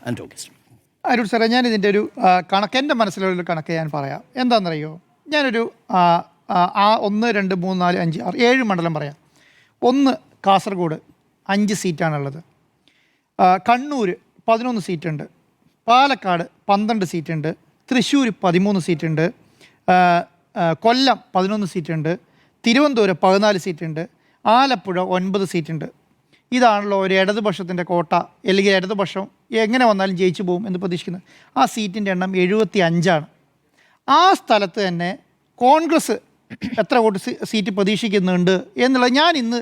And August. Arun സാറേ, ഞാൻ ഇതിൻ്റെ ഒരു കണക്ക്, എൻ്റെ മനസ്സിലുള്ളൊരു കണക്ക് ഞാൻ പറയാം. എന്താണെന്നറിയോ, ഞാനൊരു 1, 2, 3, 4, 5, 6, 7 മണ്ഡലം പറയാം. 1 കാസർഗോഡ് 5 സീറ്റാണുള്ളത്. കണ്ണൂർ 11 സീറ്റുണ്ട്. പാലക്കാട് 12 സീറ്റുണ്ട്. തൃശ്ശൂർ 13 സീറ്റുണ്ട്. കൊല്ലം 11 സീറ്റുണ്ട്. തിരുവനന്തപുരം 14 സീറ്റുണ്ട്. ആലപ്പുഴ 9 സീറ്റുണ്ട്. ഇതാണല്ലോ ഒരു ഇടതുപക്ഷത്തിൻ്റെ കോട്ട, അല്ലെങ്കിൽ ഇടതുപക്ഷം എങ്ങനെ വന്നാലും ജയിച്ചു പോകും എന്ന് പ്രതീക്ഷിക്കുന്നത്. ആ സീറ്റിൻ്റെ എണ്ണം 75ആണ്. ആ സ്ഥലത്ത് തന്നെ കോൺഗ്രസ് എത്ര വോട്ട് സീറ്റ് പ്രതീക്ഷിക്കുന്നുണ്ട് എന്നുള്ളത് ഞാൻ ഇന്ന്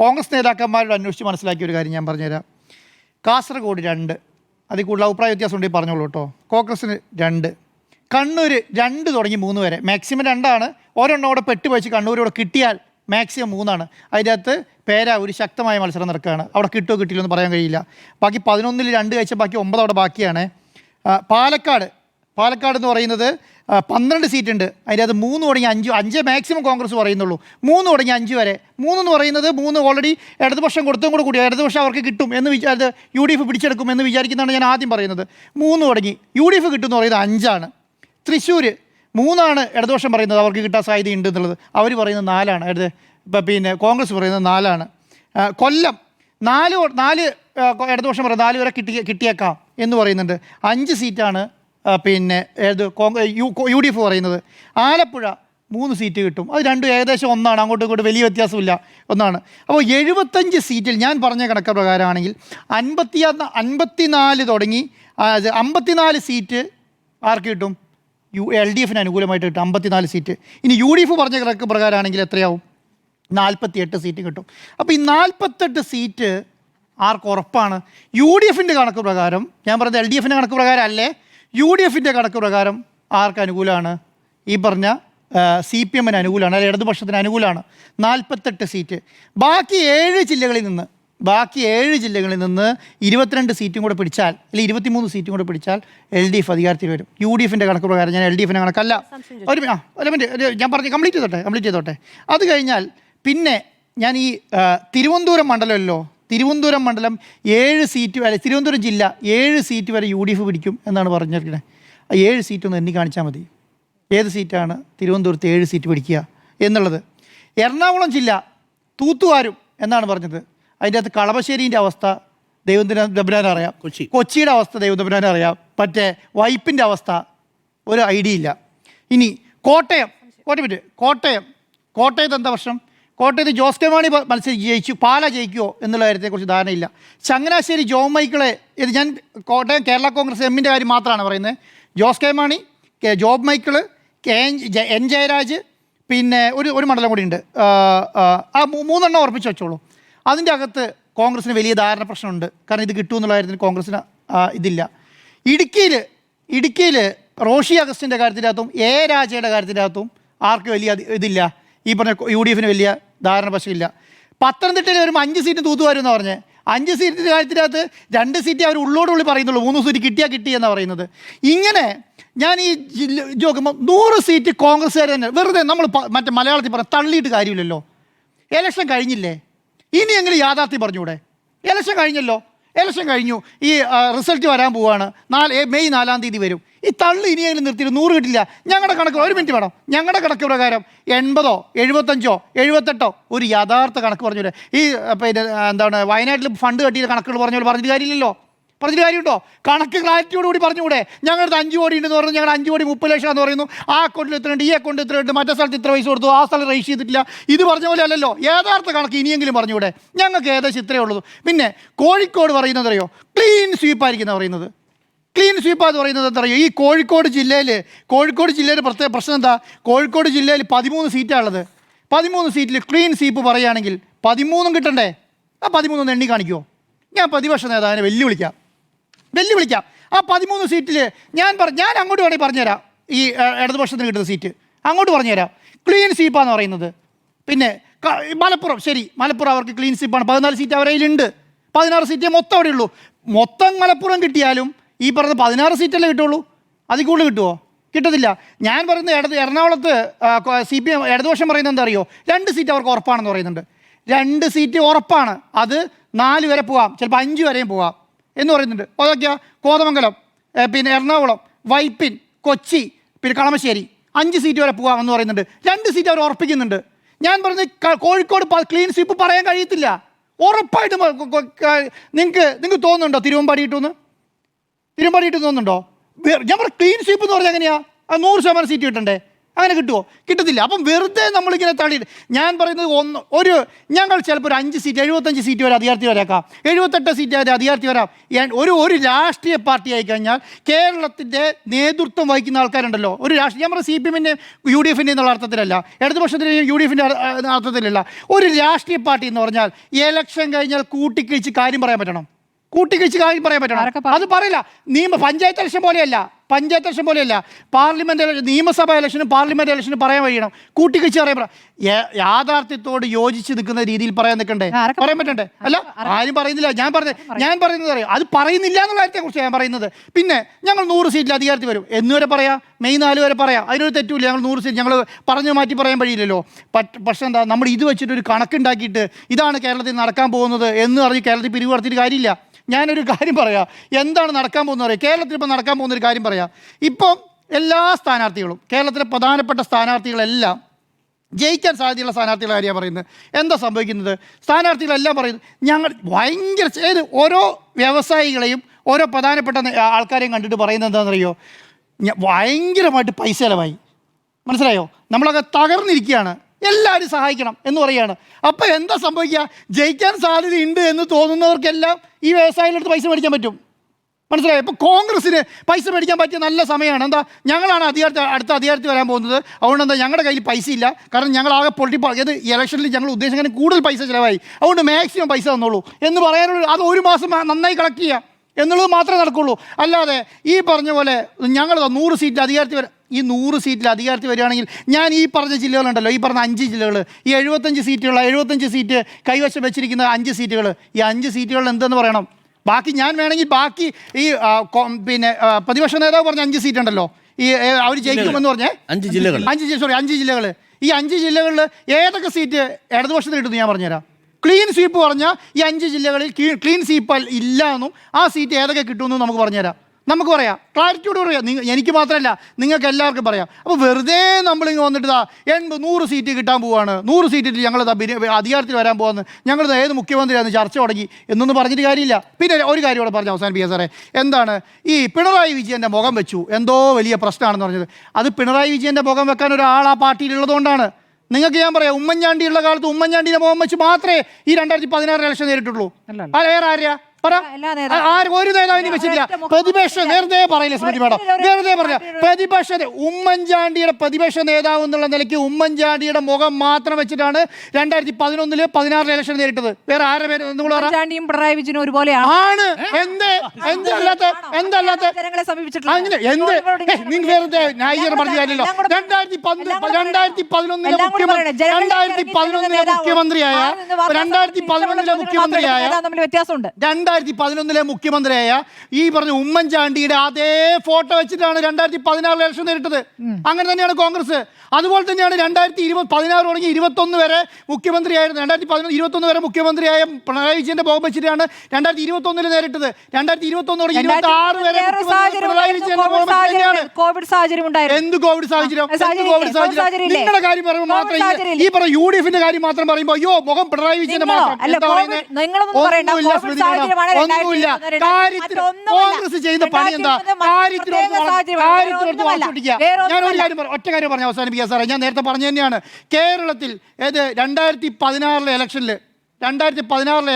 കോൺഗ്രസ് നേതാക്കന്മാരോട് അന്വേഷിച്ച് മനസ്സിലാക്കിയ ഒരു കാര്യം ഞാൻ പറഞ്ഞുതരാം. കാസർഗോഡ് 2, അതിൽ കൂടുതൽ അഭിപ്രായ വ്യത്യാസം ഉണ്ടെങ്കിൽ പറഞ്ഞോളൂ കേട്ടോ. കോൺഗ്രസ്സിന് 2, കണ്ണൂർ 2 തുടങ്ങി 3 വരെ, മാക്സിമം 2ആണ്. ഒരെണ്ണം അവിടെ പെട്ടുപോയിച്ച് കണ്ണൂരോടെ കിട്ടിയാൽ മാക്സിമം 3ആണ്. അതിൻ്റെ അകത്ത് ഒരു ശക്തമായ മത്സരം നടക്കുകയാണ്. അവിടെ കിട്ടുമോ കിട്ടില്ലോ എന്ന് പറയാൻ കഴിയില്ല. ബാക്കി 11-ൽ 2 കഴിച്ചാൽ ബാക്കി 9 അവിടെ ബാക്കിയാണ്. പാലക്കാട് എന്ന് പറയുന്നത് 12 സീറ്റുണ്ട്. അതിൻ്റെ അകത്ത് 3 തുടങ്ങി 5 മാക്സിമം കോൺഗ്രസ് പറയുന്നുള്ളൂ. 3 തുടങ്ങി 5 വരെ. 3 എന്ന് പറയുന്നത് 3 ഓൾറെഡി ഇടതുപക്ഷം കൊടുത്തും കൂടി ഇടതുപക്ഷം അവർക്ക് കിട്ടും എന്ന് വിചാരിച്ച് UDF പിടിച്ചെടുക്കും എന്ന് വിചാരിക്കുന്നതാണ് ഞാൻ ആദ്യം പറയുന്നത്. 3 തുടങ്ങി UDF കിട്ടും എന്ന് പറയുന്നത് 5ആണ്. തൃശ്ശൂർ 3ആണ് ഇടതുപക്ഷം പറയുന്നത് അവർക്ക് കിട്ടാൻ സാധ്യതയുണ്ട് എന്നുള്ളത്. അവർ പറയുന്നത് 4ആണ്. പിന്നെ കോൺഗ്രസ് പറയുന്നത് 4ആണ്. കൊല്ലം 4 ഇടതുപക്ഷം പറയുന്നത് 4 വരെ കിട്ടിയേക്കാം എന്ന് പറയുന്നുണ്ട്. 5 സീറ്റാണ് പിന്നെ UDF പറയുന്നത്. ആലപ്പുഴ 3 സീറ്റ് കിട്ടും. അത് രണ്ടും ഏകദേശം ഒന്നാണ്, അങ്ങോട്ടും ഇങ്ങോട്ടും വലിയ വ്യത്യാസമില്ല, ഒന്നാണ്. അപ്പോൾ 75 സീറ്റിൽ ഞാൻ പറഞ്ഞ കണക്ക് പ്രകാരമാണെങ്കിൽ 54 തുടങ്ങി 54 സീറ്റ് ആർക്ക് കിട്ടും? LDFന് അനുകൂലമായിട്ട് കിട്ടും 54 സീറ്റ്. ഇനി UDF പറഞ്ഞ കണക്ക് പ്രകാരമാണെങ്കിൽ എത്രയാവും? 48 സീറ്റ് കിട്ടും. അപ്പോൾ ഈ 48 സീറ്റ് ആർക്ക് ഉറപ്പാണ്? UDFൻ്റെ കണക്ക് പ്രകാരം, ഞാൻ പറഞ്ഞത് LDFൻ്റെ കണക്ക് പ്രകാരം അല്ലേ, UDFൻ്റെ കണക്ക് പ്രകാരം ആർക്ക് അനുകൂലമാണ്? ഈ പറഞ്ഞ CPMന് അനുകൂലമാണ്, അല്ലെങ്കിൽ ഇടതുപക്ഷത്തിന് അനുകൂലമാണ്. 48 സീറ്റ്. ബാക്കി 7 ജില്ലകളിൽ നിന്ന് 22 സീറ്റും കൂടെ പിടിച്ചാൽ, അല്ലെങ്കിൽ 23 സീറ്റും കൂടെ പിടിച്ചാൽ LDF അധികാരത്തിൽ വരും. UDFൻ്റെ കണക്ക് പ്രകാരം, ഞാൻ LDFൻ്റെ കണക്കല്ല, ഞാൻ പറഞ്ഞ് കംപ്ലീറ്റ് ചെയ്തോട്ടെ. അത് കഴിഞ്ഞാൽ പിന്നെ ഞാൻ ഈ തിരുവനന്തപുരം മണ്ഡലമല്ലോ, തിരുവനന്തപുരം മണ്ഡലം 7 സീറ്റ് വരെ, തിരുവനന്തപുരം ജില്ല 7 സീറ്റ് വരെ UDF പിടിക്കും എന്നാണ് പറഞ്ഞിരിക്കുന്നത്. 7 സീറ്റൊന്ന് എണ്ണി കാണിച്ചാൽ മതി, ഏത് സീറ്റാണ് തിരുവനന്തപുരത്ത് 7 സീറ്റ് പിടിക്കുക എന്നുള്ളത്. എറണാകുളം ജില്ല തൂത്തുവാരും എന്നാണ് പറഞ്ഞത്. അതിൻ്റെ അകത്ത് കളമശ്ശേരീൻ്റെ അവസ്ഥ ദൈവത്തിനാൻ അറിയാം, കൊച്ചിയുടെ അവസ്ഥ ദൈവത്തിനാൻ അറിയാം, മറ്റേ വൈപ്പിൻ്റെ അവസ്ഥ ഒരു ഐഡിയ ഇല്ല. ഇനി കോട്ടയത്ത് എന്താ പ്രശ്നം? കോട്ടയത്ത് ജോസ് കെ മാണി ജയിച്ചു, പാല ജയിക്കുമോ എന്നുള്ള കാര്യത്തെക്കുറിച്ച് ധാരണയില്ല. ചങ്ങനാശ്ശേരി ജോൺ മൈക്കിളെ, ഇത് ഞാൻ കോട്ടയം കേരള കോൺഗ്രസ് എമ്മിൻ്റെ കാര്യം മാത്രമാണ് പറയുന്നത്. Jose K Mani, job Michael, N Jayaraj, പിന്നെ ഒരു മണ്ഡലം കൂടി ഉണ്ട്. ആ 3 എണ്ണം ഉറപ്പിച്ച് വെച്ചോളൂ. അതിൻ്റെ അകത്ത് കോൺഗ്രസ്സിന് വലിയ ധാരണ പ്രശ്നമുണ്ട്. കാരണം ഇത് കിട്ടുമെന്നുള്ള കാര്യത്തിൽ കോൺഗ്രസ്സിന് ഇതില്ല. ഇടുക്കിയിൽ റോഷി അഗസ്റ്റിൻ്റെ കാര്യത്തിനകത്തും രാജയുടെ കാര്യത്തിനകത്തും ആർക്ക് വലിയ ഇതില്ല, ഈ പറഞ്ഞ UDFന് വലിയ ധാരണ പ്രശ്നമില്ല. പത്തനംതിട്ടയിൽ വരുമ്പോൾ 5 സീറ്റ് തൂത്തുവാരുമെന്ന് പറഞ്ഞ് 5 സീറ്റിൻ്റെ കാര്യത്തിനകത്ത് 2 സീറ്റ് അവർ ഉള്ളോടുള്ളി പറയുന്നുള്ളൂ, 3 സീറ്റ് കിട്ടിയെന്നാണ് പറയുന്നത്. ഇങ്ങനെ ഞാൻ ഈ നോക്കുമ്പോൾ 100 സീറ്റ് കോൺഗ്രസ്സുകാർ തന്നെ വെറുതെ നമ്മൾ മറ്റേ മലയാളത്തിൽ പറഞ്ഞ തള്ളിയിട്ട് കാര്യമില്ലല്ലോ. ഇലക്ഷൻ കഴിഞ്ഞില്ലേ, ഇനിയെങ്കിലും യാഥാർത്ഥ്യം പറഞ്ഞൂടെ? ഇലക്ഷൻ കഴിഞ്ഞു, ഈ റിസൾട്ട് വരാൻ പോവുകയാണ്. മെയ് 4-ാം തീയതി വരും. ഈ തള്ളി ഇനിയെങ്കിലും നിർത്തിയിട്ട് 100 കിട്ടില്ല. ഞങ്ങളുടെ കണക്ക്, ഒരു മിനിറ്റ് വേണം, ഞങ്ങളുടെ കണക്ക് പ്രകാരം 80, 75, 78 ഒരു യഥാർത്ഥ കണക്ക് പറഞ്ഞൂടെ? ഈ പിന്നെ എന്താണ് വയനാട്ടിൽ ഫണ്ട് കെട്ടിയ കണക്കുകൾ പറഞ്ഞിട്ട് കാര്യമില്ലല്ലോ. പറഞ്ഞിട്ട് കാര്യമുണ്ടോ? കണക്ക് ക്ലാരിറ്റിയോടുകൂടി പറഞ്ഞുകൂടെ? ഞങ്ങളുടെ 5 കോടി ഉണ്ടെന്ന് പറഞ്ഞു, ഞങ്ങൾ 5 കോടി 30 ലക്ഷം എന്ന് പറയുന്നു, ആ അക്കൗണ്ടിൽ ഇത്രയുണ്ട്, ഈ അക്കൗണ്ടിൽ ഇത്രയുണ്ട്, മറ്റേ സ്ഥലത്ത് ഇത്ര പൈസ കൊടുത്തു, ആ സ്ഥലം രജിസ്റ്റർ ചെയ്തിട്ടില്ല. ഇത് പറഞ്ഞ പോലെ അല്ലല്ലോ. യഥാർത്ഥ കണക്ക് ഇനിയെങ്കിലും പറഞ്ഞുകൂടെ? ഞങ്ങൾക്ക് ഏകദേശം ഇത്രയേ ഉള്ളൂ. പിന്നെ കോഴിക്കോട് പറയുന്നത് അറിയോ? ക്ലീൻ സ്വീപ്പായിരിക്കുന്ന പറയുന്നത്. ക്ലീൻ സ്വീപ്പ് എന്ന് പറയുന്നത് എന്താ പറയുക? ഈ കോഴിക്കോട് ജില്ലയിൽ പ്രത്യേക പ്രശ്നം എന്താ? കോഴിക്കോട് ജില്ലയിൽ 13 സീറ്റാണുള്ളത്. 13 സീറ്റിൽ ക്ലീൻ സ്വീപ്പ് പറയുകയാണെങ്കിൽ 13 കിട്ടണ്ടേ? ആ 13 എണ്ണി കാണിക്കുമോ? ഞാൻ പ്രതിപക്ഷ നേതാവിനെ വെല്ലുവിളിക്കാം. ആ 13 സീറ്റിൽ ഞാൻ അങ്ങോട്ട് വേണമെങ്കിൽ പറഞ്ഞുതരാം. ഈ ഇടതുപക്ഷത്തിന് കിട്ടുന്ന സീറ്റ് അങ്ങോട്ട് പറഞ്ഞുതരാം. ക്ലീൻ സ്വീപ്പാന്ന് പറയുന്നത്. പിന്നെ മലപ്പുറം, ശരി, മലപ്പുറം അവർക്ക് ക്ലീൻ സ്വീപ്പാണ്. 14 സീറ്റ് അവരുടെ കയ്യിലുണ്ട്. 16 സീറ്റേ മൊത്തം അവിടെ ഉള്ളൂ. മൊത്തം മലപ്പുറം കിട്ടിയാലും ഈ പറഞ്ഞ 16 സീറ്റല്ലേ കിട്ടുള്ളൂ. അതിൽ കൂടുതൽ കിട്ടുമോ? കിട്ടത്തില്ല. ഞാൻ പറയുന്നത് എറണാകുളത്ത് CPM ഇടതുപക്ഷം പറയുന്നത് എന്താ അറിയോ? 2 സീറ്റ് അവർക്ക് ഉറപ്പാണെന്ന് പറയുന്നുണ്ട്. 2 സീറ്റ് ഉറപ്പാണ്. അത് 4 വരെ പോവാം, ചിലപ്പോൾ 5 വരെയും പോവാം. എന്ന് പറയുന്നുണ്ട്. അതൊക്കെയാ കോതമംഗലം, പിന്നെ എറണാകുളം, വൈപ്പിൻ, കൊച്ചി, പിന്നെ കളമശ്ശേരി 5 സീറ്റ് വരെ പോകാമെന്ന് പറയുന്നുണ്ട്. 2 സീറ്റ് അവർ ഉറപ്പിക്കുന്നുണ്ട്. ഞാൻ പറഞ്ഞത് കോഴിക്കോട് ക്ലീൻ സ്വീപ്പ് പറയാൻ കഴിയത്തില്ല. ഉറപ്പായിട്ടും നിങ്ങൾക്ക് തോന്നുന്നുണ്ടോ തിരുവമ്പാടി കിട്ടുമെന്ന്? തിരുവമ്പാടി കിട്ടുമെന്ന് തോന്നുന്നുണ്ടോ? ഞാൻ പറഞ്ഞ ക്ലീൻ സ്വീപ്പ് എന്ന് പറഞ്ഞാൽ എങ്ങനെയാ? 100% സീറ്റ് കിട്ടണ്ടേ? അങ്ങനെ കിട്ടുമോ? കിട്ടത്തില്ല. അപ്പം വെറുതെ നമ്മളിങ്ങനെ തള്ളിയിട്ട് ഞാൻ പറയുന്നത് ഞങ്ങൾ ചിലപ്പോൾ ഒരു 5 സീറ്റ് 75 സീറ്റ് വരെ അധികാരത്തിൽ വരേക്കാം, 78 സീറ്റ് വരെ അധികാരത്തിൽ വരാം. ഒരു രാഷ്ട്രീയ പാർട്ടി ആയി കഴിഞ്ഞാൽ കേരളത്തിൻ്റെ നേതൃത്വം വഹിക്കുന്ന ആൾക്കാരുണ്ടല്ലോ, ഒരു രാഷ്ട്രീയ, ഞാൻ പറഞ്ഞ CPM-ൻ്റെ UDF-ൻ്റെ എന്നുള്ള അർത്ഥത്തിലല്ല, ഇടതുപക്ഷത്തിൻ്റെ UDF-ൻ്റെ അർത്ഥത്തിലല്ല. ഒരു രാഷ്ട്രീയ പാർട്ടി എന്ന് പറഞ്ഞാൽ ഇലക്ഷൻ കഴിഞ്ഞാൽ കൂട്ടിക്കിഴിച്ച് കാര്യം പറയാൻ പറ്റണം. അത് പറയില്ല. പഞ്ചായത്ത് ഇലക്ഷൻ പോലെയല്ല പാർലമെന്റ് നിയമസഭാ ഇലക്ഷനും പാർലമെന്റ് ഇലക്ഷനും പറയാൻ കഴിയണം. കൂട്ടിക്കിഴിച്ച് പറയാൻ യാഥാർത്ഥ്യത്തോട് യോജിച്ച് നിൽക്കുന്ന രീതിയിൽ പറയാൻ നിൽക്കണ്ടേ? പറയാൻ പറ്റണ്ടേ? അല്ല, ആരും പറയുന്നില്ല. ഞാൻ പറയുന്നത് അറിയാം, അത് പറയുന്നില്ല എന്നുള്ള കാര്യത്തെക്കുറിച്ച് ഞാൻ പറയുന്നത്. പിന്നെ ഞങ്ങൾ 100 സീറ്റിൽ അധികാരത്തിൽ വരും എന്നുവരെ പറയാം, മെയ് 4 വരെ പറയാം, അതിനൊരു തെറ്റുമില്ല. ഞങ്ങൾ 100 സീറ്റ് ഞങ്ങൾ പറഞ്ഞു മാറ്റി പറയാൻ കഴിയില്ലല്ലോ. പക്ഷേ എന്താ, നമ്മൾ ഇത് വെച്ചിട്ടൊരു കണക്കുണ്ടാക്കിയിട്ട് ഇതാണ് കേരളത്തിൽ നടക്കാൻ പോകുന്നത് എന്ന് പറഞ്ഞ് കേരളത്തിൽ പിരിവ് നടത്തിയിട്ട് കാര്യമില്ല. ഞാനൊരു കാര്യം പറയാം, എന്താണ് നടക്കാൻ പോകുന്നത് അറിയാം. കേരളത്തിൽ ഇപ്പോൾ നടക്കാൻ പോകുന്നൊരു കാര്യം പറയാം. ഇപ്പം എല്ലാ സ്ഥാനാർത്ഥികളും, കേരളത്തിലെ പ്രധാനപ്പെട്ട സ്ഥാനാർത്ഥികളെല്ലാം ജയിക്കാൻ സാധ്യതയുള്ള സ്ഥാനാർത്ഥികളുടെ കാര്യമാണ് പറയുന്നത്. എന്താ സംഭവിക്കുന്നത്? സ്ഥാനാർത്ഥികളെല്ലാം പറയുന്നത് ഞങ്ങൾ ഭയങ്കര ഓരോ വ്യവസായികളെയും ഓരോ പ്രധാനപ്പെട്ട ആൾക്കാരെയും കണ്ടിട്ട് പറയുന്നത് എന്താണെന്നറിയോ? ഭയങ്കരമായിട്ട് പൈസ ചിലവായി, മനസ്സിലായോ? നമ്മളൊക്കെ തകർന്നിരിക്കുകയാണ്, എല്ലാവരും സഹായിക്കണം എന്ന് പറയുകയാണ്. അപ്പോൾ എന്താ സംഭവിക്കുക? ജയിക്കാൻ സാധ്യതയുണ്ട് എന്ന് തോന്നുന്നവർക്കെല്ലാം ഈ വ്യവസായികളെടുത്ത് പൈസ മേടിക്കാൻ പറ്റും, മനസ്സിലായോ? ഇപ്പോൾ കോൺഗ്രസ്സിന് പൈസ മേടിക്കാൻ പറ്റിയ നല്ല സമയമാണ്. എന്താ, ഞങ്ങളാണ് അടുത്ത അധികാരത്തിൽ വരാൻ പോകുന്നത്, അതുകൊണ്ട് എന്താ ഞങ്ങളുടെ കയ്യിൽ പൈസ ഇല്ല, കാരണം ഞങ്ങളാകെ ഏത് ഇലക്ഷനിൽ ഞങ്ങൾ ഉദ്ദേശിക്കുന്ന കൂടുതൽ പൈസ ചിലവായി, അതുകൊണ്ട് മാക്സിമം പൈസ തന്നോളൂ എന്ന് പറയാനുള്ള, അത് ഒരു മാസം നന്നായി കളക്ട് ചെയ്യുക എന്നുള്ളത് മാത്രമേ നടക്കുള്ളൂ. അല്ലാതെ ഈ പറഞ്ഞ പോലെ ഞങ്ങൾ 100 സീറ്റിൽ അധികാരത്തിൽ വരാം, ഈ 100 സീറ്റിൽ അധികാരത്തിൽ വരികയാണെങ്കിൽ ഞാൻ ഈ പറഞ്ഞ ജില്ലകളുണ്ടല്ലോ, ഈ പറഞ്ഞ 5 ജില്ലകൾ, ഈ 75 സീറ്റ് കൈവശം വെച്ചിരിക്കുന്ന 5 സീറ്റുകൾ, ഈ 5 സീറ്റുകളിൽ എന്തെന്ന് പറയണം? ബാക്കി ഞാൻ വേണമെങ്കിൽ ബാക്കി ഈ പിന്നെ പ്രതിപക്ഷ നേതാവ് പറഞ്ഞ 5 സീറ്റ് ഉണ്ടല്ലോ, ഈ അവർ ജയിക്കുമെന്ന് പറഞ്ഞേ 5 ജില്ലകൾ, 5 ജില്ലകൾ, ഈ 5 ജില്ലകളിൽ ഏതൊക്കെ സീറ്റ് ഇടതുപക്ഷത്തിന് കിട്ടുമെന്ന് ഞാൻ പറഞ്ഞുതരാം. ക്ലീൻ സ്വീപ്പ് പറഞ്ഞാൽ ഈ 5 ജില്ലകളിൽ ക്ലീൻ സ്വീപ്പ് ഇല്ല എന്നും ആ സീറ്റ് ഏതൊക്കെ കിട്ടുമെന്നും നമുക്ക് പറഞ്ഞുതരാം. നമുക്ക് പറയാം, ക്ലാരിറ്റിയോട് പറയാം. എനിക്ക് മാത്രമല്ല, നിങ്ങൾക്ക് എല്ലാവർക്കും പറയാം. അപ്പോൾ വെറുതെ നമ്മളിങ്ങ് വന്നിട്ട് 100 സീറ്റ് കിട്ടാൻ പോവാണ്, 100 സീറ്റിൽ ഞങ്ങൾ അധികാരത്തിൽ വരാൻ പോകുന്നു, ഞങ്ങൾ ഏത് മുഖ്യമന്ത്രിയാണ് ചർച്ച തുടങ്ങി എന്നൊന്നും പറഞ്ഞിട്ട് കാര്യമില്ല. പിന്നെ ഒരു കാര്യം കൂടെ പറഞ്ഞ് അവസാനിപ്പിക്കാം സാറേ. എന്താണ് ഈ പിണറായി വിജയൻ്റെ മുഖം വെച്ചു എന്തോ വലിയ പ്രശ്നമാണെന്ന് പറഞ്ഞത്? അത് പിണറായി വിജയൻ്റെ മുഖം വെക്കാൻ ഒരാൾ ആ പാർട്ടിയിലുള്ളതുകൊണ്ടാണ്. നിങ്ങൾക്ക് ഞാൻ പറയാം, ഉമ്മൻചാണ്ടിയുള്ള കാലത്ത് ഉമ്മൻചാണ്ടിയുടെ മുഖം വെച്ച് മാത്രമേ ഈ 2016 ഇലക്ഷൻ നേരിട്ടുള്ളൂ. വേറെ ആരെയാ? ഒരു നേതാവിനെ വെച്ചിട്ടില്ല. പ്രതിപക്ഷ നേരത്തെ പറയില്ല സ്മൃതി മാഡം, നേരത്തെ പറഞ്ഞ ഉമ്മൻചാണ്ടിയുടെ പ്രതിപക്ഷ നേതാവ് എന്നുള്ള നിലയ്ക്ക് ഉമ്മൻചാണ്ടിയുടെ മുഖം മാത്രം വെച്ചിട്ടാണ് 2011 16 ഇലക്ഷൻ നേരിട്ടത്. വേറെ ആരുടെ പേര് പിണറായി വിജയനും ഒരുപോലെയാണ്. നിങ്ങൾ വെറുതെ ന്യായീകരണം പറഞ്ഞു കാര്യമല്ലോ. 2011 മുഖ്യമന്ത്രിയായ ഈ പറഞ്ഞ ഉമ്മൻചാണ്ടിയുടെ അതേ ഫോട്ടോ വെച്ചിട്ടാണ് 2016 ഇലക്ഷൻ നേരിട്ടത്. അങ്ങനെ തന്നെയാണ് കോൺഗ്രസ്. അതുപോലെ തന്നെയാണ് 2016 തുടങ്ങി 21 വരെ മുഖ്യമന്ത്രിയായിരുന്നു. 2021 വരെ മുഖ്യമന്ത്രിയായ പിണറായി വിജയന്റെ മുഖം വെച്ചിട്ടാണ് 2021 നേരിട്ടത്. 2021 തുടങ്ങി 26 വരെ പിണറായി വിജയന്റെ മുഖം വെച്ചിട്ടാണ്. കോവിഡ് സാഹചര്യം ഉണ്ടായിരുന്നു. എന്ത് കോവിഡ് സാഹചര്യം? നിങ്ങളുടെ കാര്യം പറയുമ്പോൾ മാത്രം ഈ പറഞ്ഞ UDF-ന്റെ കാര്യം മാത്രം പറയുമ്പോൾ അയ്യോ മുഖം പിണറായി വിജയന്റെ മാത്രം ഒന്നുമില്ല. കോൺഗ്രസ് ചെയ്യുന്ന പണി എന്താ? ഞാൻ ഒരു കാര്യം ഒറ്റ കാര്യം പറഞ്ഞ അവസാനിപ്പിക്കുക സാറേ. ഞാൻ നേരത്തെ പറഞ്ഞു തന്നെയാണ്, കേരളത്തിൽ 2016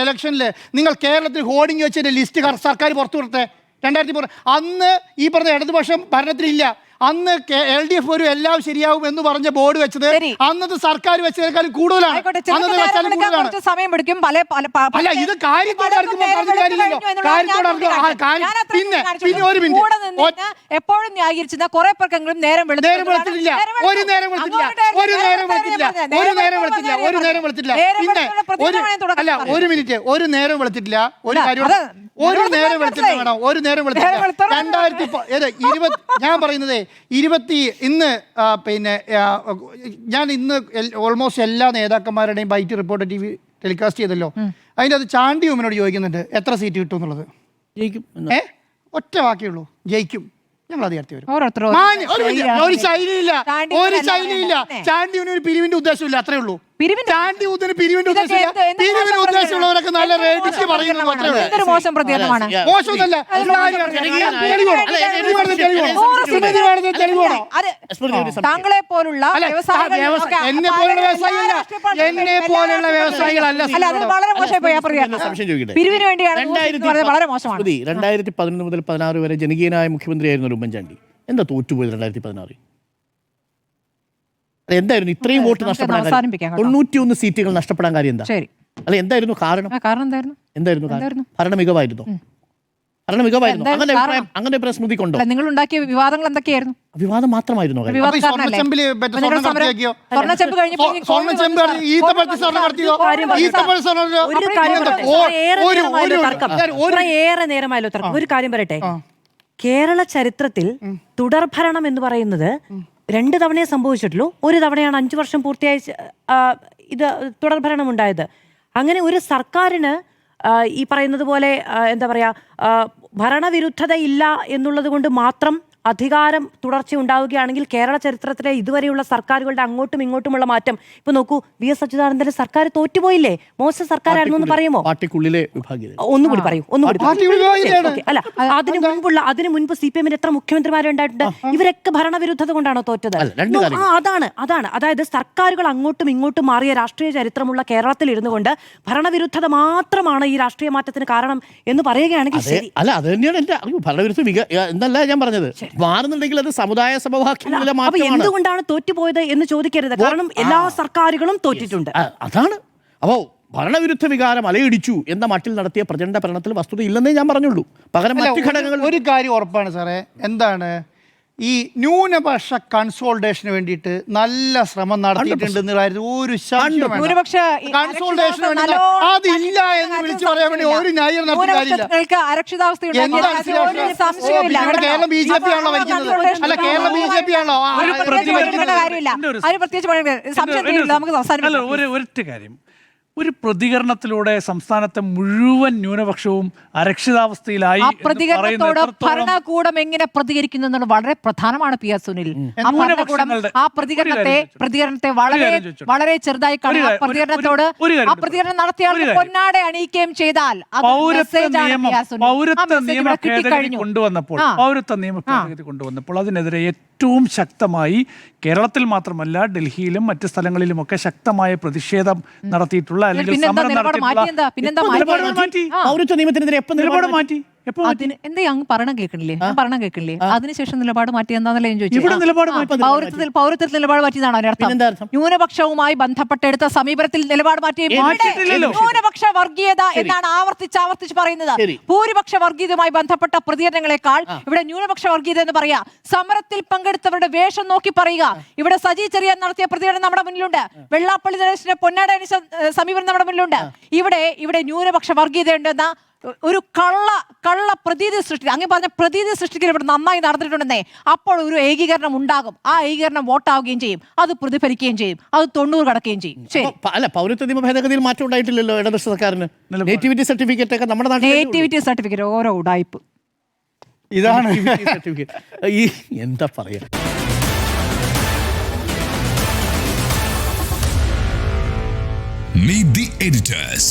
ഇലക്ഷനിൽ നിങ്ങൾ കേരളത്തിൽ ഹോർഡിംഗ് വെച്ചതിന്റെ ലിസ്റ്റ് സർക്കാർ പുറത്തു വിടട്ടെ. 2010 അന്ന് ഈ പറഞ്ഞ ഇടതുപക്ഷം ഭരണത്തിലില്ല. അന്ന് LDF വരും എല്ലാം ശരിയാവും എന്ന് പറഞ്ഞ ബോർഡ് വെച്ചത് അന്നത്തെ സർക്കാർ വെച്ചതിനേക്കാളും കൂടുതലാണ്. സമയം പിടിക്കും. അല്ല, ഇത് പിന്നെ ഒരു മിനിറ്റ്, എപ്പോഴും ന്യായീകരിച്ചിരുന്ന കുറെ പേർക്കെങ്കിലും നേരം വെളുത്തിട്ടില്ല. ഒരു നേരം വെളുത്തിട്ടില്ല. പിന്നെ അല്ല, ഒരു മിനിറ്റ്, ഒരു നേരം വെളുത്തിട്ടില്ല. ഒരു കാര്യം, ഒരു നേരം വെളുത്തിട്ടില്ല മേഡം, ഒരു നേരം വെളുത്തിട്ടില്ല. 2020 ഞാൻ പറയുന്നത് ഇന്ന് പിന്നെ ഞാൻ ഇന്ന് ഓൾമോസ്റ്റ് എല്ലാ നേതാക്കന്മാരുടെയും ബൈറ്റ് റിപ്പോർട്ട് TV ടെലികാസ്റ്റ് ചെയ്തല്ലോ. അതിൻ്റെ അത് ചാണ്ടി ഉമ്മനോട് ചോദിക്കുന്നുണ്ട് എത്ര സീറ്റ് കിട്ടും എന്നുള്ളത്. ജയിക്കും എന്ന്. ഒറ്റ വാക്കേ ഉള്ളൂ, ജയിക്കും. ഞങ്ങൾ അധികാരത്തിൽ വരും. ഓരോരുത്തരും ഒരു ചൈനയില്ല, ഒരു ചൈനയില്ല. ചാണ്ടിന് ഒരു പിരിവിന്റെ ഉദ്ദേശമില്ല, അത്രേ ഉള്ളൂ. ചാണ്ടി ഊതിന് പിരിവിന്റെ ഉദ്ദേശമില്ല. പിരിവിന്റെ ഉദ്ദേശമുള്ളവരൊക്കെ നല്ല റേഡിച്ച് പറയുന്നത് അത്രേ ഉള്ളൂ. എന്തൊരു മോശം പ്രതികരണമാണ്. മോശമൊന്നല്ല. താങ്കളെ പോലുള്ള എന്നെ പോലുള്ള വ്യവസായികളല്ല, എന്നെ പോലുള്ള വ്യവസായികളല്ല. അത് വളരെ മോശമായി പോയി ആ പ്രതികരണം. സംശയം ചോദിക്കട്ടെ. പിരിവിന് വേണ്ടിയാണ് വളരെ മോശമാണ്. 2011 മുതൽ 16 വരെ ജനകീയനായ മുഖ്യമന്ത്രിയായിരുന്നു ഉമ്മൻചാണ്ടി. എന്താ തോറ്റുപോയത് 2016? എന്തായിരുന്നു ഇത്രയും വോട്ട് നഷ്ടപ്പെടാൻ കാര്യം? 91 സീറ്റുകൾ നഷ്ടപ്പെടാൻ കാര്യം എന്താ? അല്ല, എന്തായിരുന്നു കാരണം? എന്തായിരുന്നു? ഭരണ മികവായിരുന്നു. ഭരണ മികവായിരുന്നു. അങ്ങനെ അഭിപ്രായം സ്മൃതിക്കുണ്ടോ? നിങ്ങൾ ഉണ്ടാക്കിയ വിവാദങ്ങൾ എന്തൊക്കെയായിരുന്നു? വിവാദം മാത്രമായിരുന്നു. ഏറെ നേരമായല്ലോ തർക്കം. ഒരു കാര്യം പറയട്ടെ, കേരള ചരിത്രത്തിൽ തുടർഭരണം എന്ന് പറയുന്നത് 2 തവണയെ സംഭവിച്ചിട്ടുള്ളൂ. ഒരു തവണയാണ് 5 വർഷം പൂർത്തിയായി ഇത് തുടർഭരണം ഉണ്ടായത്. അങ്ങനെ ഒരു സർക്കാരിന് ഈ പറയുന്നത് പോലെ എന്താ പറയാ, ഭരണവിരുദ്ധത ഇല്ല എന്നുള്ളത് കൊണ്ട് മാത്രം അധികാരം തുടർച്ച ഉണ്ടാവുകയാണെങ്കിൽ കേരള ചരിത്രത്തിലെ ഇതുവരെയുള്ള സർക്കാരുകളുടെ അങ്ങോട്ടും ഇങ്ങോട്ടുമുള്ള മാറ്റം ഇപ്പൊ നോക്കൂ. VS അച്യുതാനന്ദന്റെ സർക്കാർ തോറ്റുപോയില്ലേ? മോശം സർക്കാരായിരുന്നു എന്ന് പറയുമോ? പാർട്ടിക്കുള്ളിലെ വിഭാഗീയത. ഒന്നുകൂടി പറയൂ. അല്ല, അതിനു മുൻപ് CPM-ന് എത്ര മുഖ്യമന്ത്രിമാരുണ്ടായിട്ടുണ്ട്? ഇവരൊക്കെ ഭരണവിരുദ്ധത കൊണ്ടാണോ തോറ്റത്? അതാണ്. അതായത് സർക്കാരുകൾ അങ്ങോട്ടും ഇങ്ങോട്ടും മാറിയ രാഷ്ട്രീയ ചരിത്രമുള്ള കേരളത്തിൽ ഇരുന്നു കൊണ്ട് ഭരണവിരുദ്ധത മാത്രമാണ് ഈ രാഷ്ട്രീയ മാറ്റത്തിന് കാരണം എന്ന് പറയുകയാണെങ്കിൽ ശരി. അല്ല, അത് തന്നെയാണ് എന്റെ ഭരണവിരുദ്ധ എന്നല്ല ഞാൻ പറഞ്ഞത്. മാറുന്നുണ്ടെങ്കിൽ അത് സമുദായ സമവാക്യങ്ങളിലെ മാറ്റമാണ്. എന്തുകൊണ്ടാണ് തോറ്റുപോയത് എന്ന് ചോദിക്കരുത്. കാരണം എല്ലാ സർക്കാരുകളും തോറ്റിട്ടുണ്ട്. അതാണ്. അപ്പോ ഭരണവിരുദ്ധ വികാരം അലയിടിച്ചു എന്ന മട്ടിൽ നടത്തിയ പ്രചണ്ഡ ഭരണത്തിൽ വസ്തുത ഇല്ലെന്നേ ഞാൻ പറഞ്ഞുള്ളൂ. പകരം മറ്റു ഘടകങ്ങൾ. ഒരു കാര്യം ഉറപ്പാണ് സാറേ, എന്താണ് ഈ ന്യൂനപക്ഷ കൺസോൾട്ടേഷന് വേണ്ടിയിട്ട് നല്ല ശ്രമം നടത്തിയിട്ടുണ്ട്. ഒരു കൺസോൾട്ടേഷൻ അതില്ല എന്ന് വിളിച്ചു പറയാൻ വേണ്ടി ഒരു ന്യായം നടത്തിയില്ല. കേരളം BJP ആണല്ലോ ഭരിക്കുന്നത്. അല്ല, കേരളം BJP ആണല്ലോ. ഒരൊറ്റ കാര്യം, ഒരു പ്രതികരണത്തിലൂടെ സംസ്ഥാനത്തെ മുഴുവൻ ന്യൂനപക്ഷവും അരക്ഷിതാവസ്ഥയിലായി. ആ പ്രതികരണത്തോട് ഭരണകൂടം എങ്ങനെ പ്രതികരിക്കുന്നു എന്നുള്ളത് വളരെ പ്രധാനമാണ്. PR സുനിൽ, ആ പ്രതികരണത്തെ വളരെ ചെറുതായി കാണുക. പ്രതികരണത്തോട് ആ പ്രതികരണം നടത്തിയ ആൾക്ക് പൊന്നാടെ അണിയിക്കുകയും ചെയ്താൽ പൗരത്വ നിയമ ഭേദഗതി കൊണ്ടുവന്നപ്പോൾ അതിനെതിരെ ഏറ്റവും ശക്തമായി കേരളത്തിൽ മാത്രമല്ല ഡൽഹിയിലും മറ്റ് സ്ഥലങ്ങളിലുമൊക്കെ ശക്തമായ പ്രതിഷേധം നടത്തിയിട്ടുള്ള അല്ലെങ്കിൽ പൗരത്വ നിയമത്തിനെതിരെ നിലപാട് മാറ്റി. എന്താ അങ്ങ് പറയണം കേൾക്കണില്ലേ? അതിനുശേഷം നിലപാട് മാറ്റി എന്താണെന്നല്ലേ ഞാൻ ചോദിച്ചത്. പൗരത്വത്തിൽ നിലപാട് മാറ്റിയതാണോ അതിനർത്ഥം? ന്യൂനപക്ഷവുമായി ബന്ധപ്പെട്ടെടുത്ത സമീപനത്തിൽ നിലപാട് മാറ്റി. ന്യൂനപക്ഷ വർഗീയത എന്നാണ് ആവർത്തിച്ച് പറയുന്നത്. ഭൂരിപക്ഷ വർഗീയതയുമായി ബന്ധപ്പെട്ട പ്രതികരണങ്ങളെക്കാൾ ഇവിടെ ന്യൂനപക്ഷ വർഗീയത എന്ന് പറയാ. സമരത്തിൽ പങ്കെടുത്തവരുടെ വേഷം നോക്കി പറയുക. ഇവിടെ സജി ചെറിയാൻ നടത്തിയ പ്രതികരണം നമ്മുടെ മുന്നിലുണ്ട്. വെള്ളാപ്പള്ളി നടേശന്റെ പൊന്നാട സമീപനം നമ്മുടെ മുന്നിലുണ്ട്. ഇവിടെ ന്യൂനപക്ഷ വർഗീയത ഉണ്ടെന്ന ഒരു കള്ള പ്രതീതി സൃഷ്ടി, അങ്ങനെ പറഞ്ഞ പ്രതീതി സൃഷ്ടിക്കൽ ഇവിടെ നന്നായി നടന്നിട്ടുണ്ടെന്നേ. അപ്പോൾ ഒരു ഏകീകരണം ഉണ്ടാകും. ആ ഏകീകരണം വോട്ടാവുകയും ചെയ്യും, അത് പ്രതിഫലിക്കുകയും ചെയ്യും, അത് 90 കടക്കുകയും ചെയ്യും. ശരി. അല്ല, പൗരത്വ നിയമ ഭേദഗതിയിൽ മാറ്റം ഉണ്ടായിട്ടില്ലല്ലോ ഇടതുപക്ഷ സർക്കാരിന്. നേറ്റിവിറ്റി സർട്ടിഫിക്കറ്റ് ഒക്കെ നമ്മുടെ നാട്ടിൽ. നേറ്റിവിറ്റി സർട്ടിഫിക്കറ്റ് ഓരോ ഉടായ്പ് ഇതാണ്. ഈ എന്താ പറയാ. Meet the editors.